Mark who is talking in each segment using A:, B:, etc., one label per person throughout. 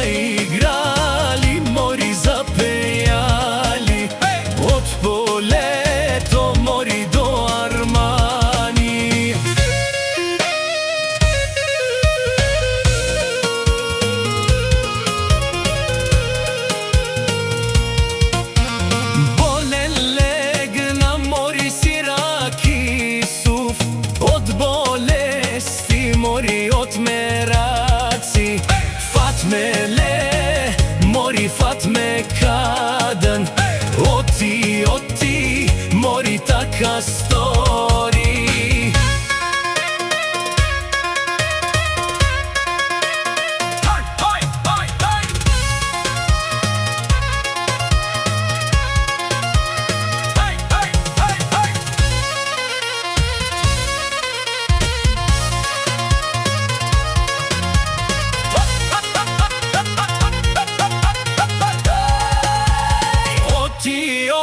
A: igrali, mori zapejali. Od Spoleto mori do Armani. Bolen legna mori Sirakisuf, od bolesti mori otmeraci. Fatmele mori Fatme Kadın, oti mori takastori.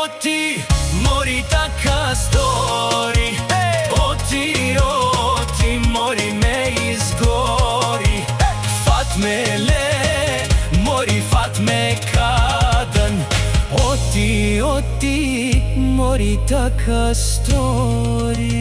A: Oti mori takastori. Oti mori me izgori. Fatmele mori Fatme Kadın, oti mori takastori.